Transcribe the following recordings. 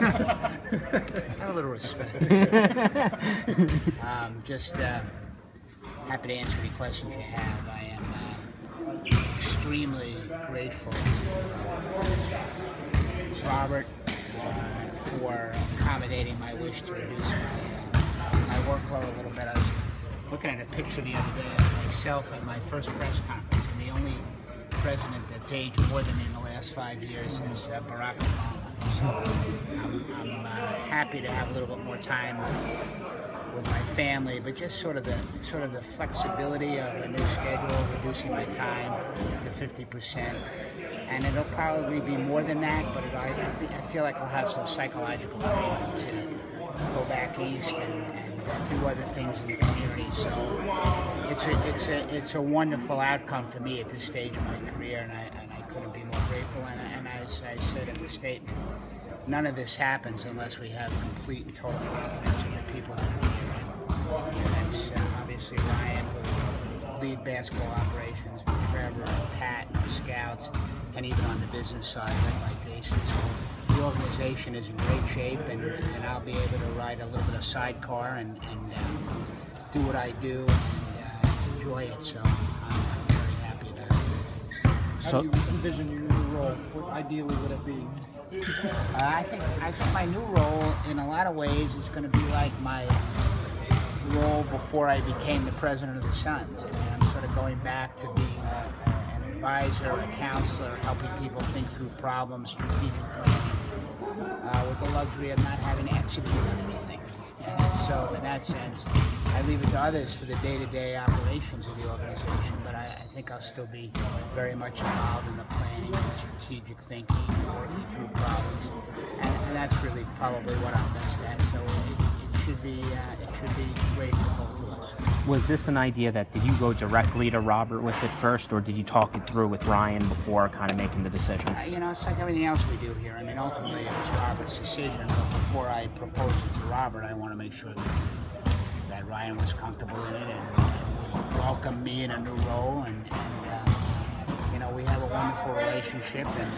Have a little respect. Just happy to answer any questions you have. I am extremely grateful to Robert for accommodating my wish to reduce my workload a little bit. I was looking at a picture the other day of myself at my first press conference, and the only president that's aged more than me in the last 5 years is Barack Obama. So I'm happy to have a little bit more time with my family, but just sort of the flexibility of a new schedule, reducing my time to 50%, and it'll probably be more than that. But I feel like I'll have some psychological freedom to go back east and do other things in the community. So it's a wonderful outcome for me at this stage of my career, and I couldn't be more grateful. And as I said in the statement, none of this happens unless we have complete and total confidence in the people that are here. And that's obviously Ryan, who lead basketball operations, with Trevor and Pat and the scouts, and even on the business side, like Mike Basin. So the organization is in great shape, and I'll be able to ride a little bit of sidecar and do what I do and enjoy it. So I'm very happy about it. How do you envision your new role? What ideally would it be? I think my new role, in a lot of ways, is going to be like my role before I became the president of the Suns. I mean, I'm sort of going back to being an advisor, a counselor, helping people think through problems, strategic planning, with the luxury of not having to execute on anything. And so in that sense, I leave it to others for the day-to-day operations of the organization, but I think I'll still be very much involved in the planning and the strategic thinking and working through problems, and that's really probably what I'm best at. So it should be great for both of us. Was this an idea did you go directly to Robert with it first, or did you talk it through with Ryan before kind of making the decision? It's like everything else we do here. I mean, ultimately it was Robert's decision, but before I proposed it to Robert, I want to make sure that Ryan was comfortable in it and would welcome me in a new role. And we have a wonderful relationship, and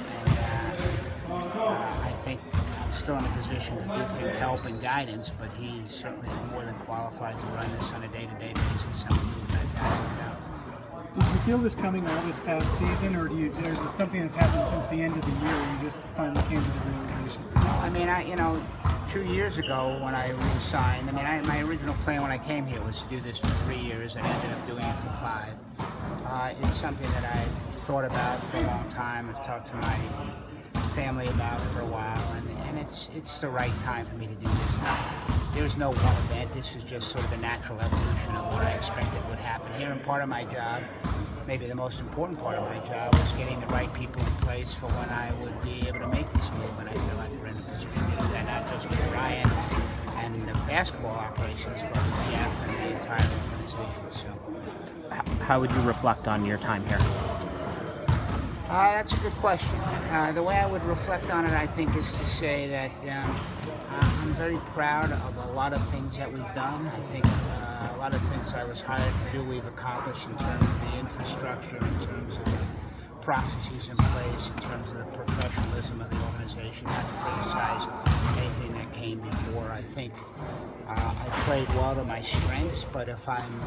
I think I'm still in a position to give him help and guidance, but he's certainly more than qualified to run this on a day-to-day basis, and we'll do a fantastic job. Did you feel this coming all this past season, or is it something that's happened since the end of the year and you just finally came to the realization? I mean, 2 years ago when I re-signed, my original plan when I came here was to do this for 3 years, and I ended up doing it for 5. It's something that I've thought about for a long time. I've talked to my family about for a while, and it's the right time for me to do this. There's no one event. This is just sort of the natural evolution of what I expected would happen here. And part of my job, maybe the most important part of my job, was getting the right people in place for when I would be able to make this move. And I feel like we're in a position to do that, not just with Ryan and the basketball operations, but with Jeff and the entire organization. So, how would you reflect on your time here? That's a good question. The way I would reflect on it, I think, is to say that I'm very proud of a lot of things that we've done. I think a lot of things I was hired to do we've accomplished in terms of the infrastructure, in terms of the processes in place, in terms of the professionalism of the organization, not to criticize anything that came before. I think I played well to my strengths, but if I'm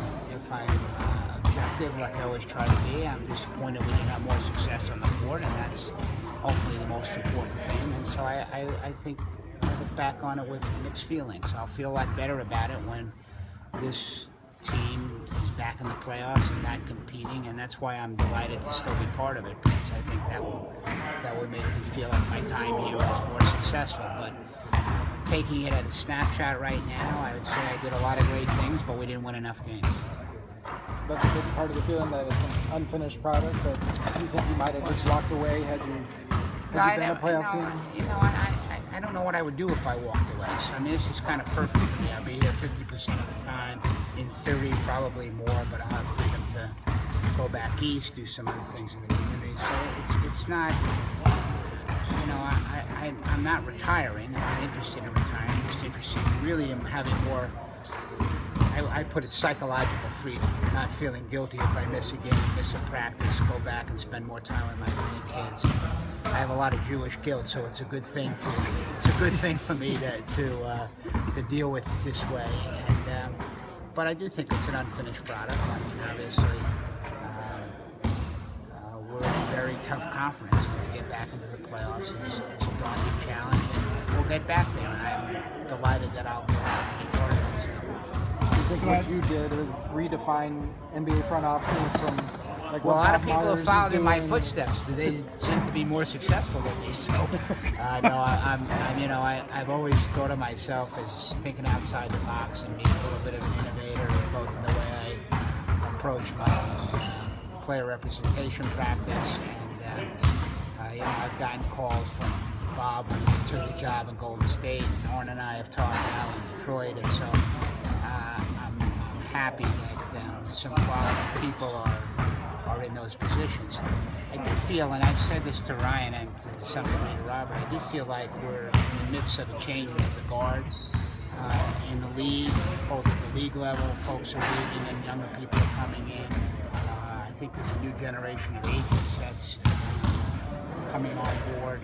objective, like I always try to be, I'm disappointed we didn't have more success on the court, and that's ultimately the most important thing. And so I think I look back on it with mixed feelings. I'll feel a lot better about it when this team is back in the playoffs and not competing, and that's why I'm delighted to still be part of it, because I think that will make me feel like my time here was more successful. But taking it at a snapshot right now, I would say I did a lot of great things, but we didn't win enough games. That's a big part of the feeling, that it's an unfinished product, that you think you might have just walked away had you been a playoff team? I don't know what I would do if I walked away. So, this is kind of perfect for me. I'll be here 50% of the time, in 30 probably more, but I'll have freedom to go back east, do some other things in the community. So it's not, I'm not retiring. I'm not interested in retiring. I'm just interested really in having more. I I put it psychological freedom, not feeling guilty if I miss a game, miss a practice, go back and spend more time with my grandkids. I have a lot of Jewish guilt, so it's a good thing for me to deal with it this way. And but I do think it's an unfinished product. I mean, obviously, we're in a very tough conference. To get back into the playoffs is a daunting challenge, and we'll get back there. And I'm delighted that I'll be allowed to be part of it. I think what you did is redefine NBA front offices from like Well, a what lot of Bob people Myers have is followed in my doing. footsteps, but they seem to be more successful than me. So, no, I've always thought of myself as thinking outside the box and being a little bit of an innovator, both in the way I approach my player representation practice, and I've gotten calls from Bob when he took the job in Golden State. Orrin and I have talked now in Detroit, and so I'm happy that some quality people are in those positions. I do feel, and I've said this to Ryan and to some degree to Robert, I do feel like we're in the midst of a change of the guard in the league, both at the league level. Folks are leaving and younger people are coming in. I think there's a new generation of agents that's coming on board.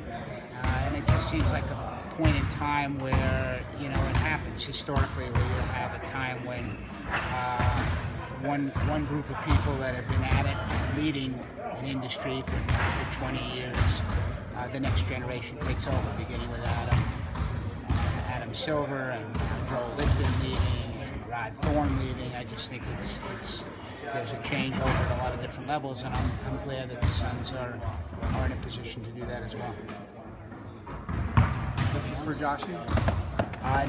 And it just seems like a point in time where, it happens historically, where you'll have a time when one group of people that have been at it, leading an industry for 20 years, the next generation takes over, beginning with Adam Silver and Joel Lifton leading and Rod Thorne leading. I just think there's a changeover at a lot of different levels, and I'm glad that the Suns are in a position to do that as well. This is for Joshy.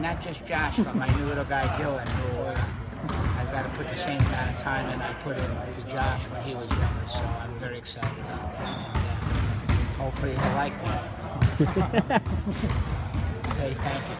Not just Josh, but my new little guy Dylan, who I've got to put the same amount of time in I put into Josh when he was younger. So I'm very excited about that, and hopefully he'll like me. Hey, thank you.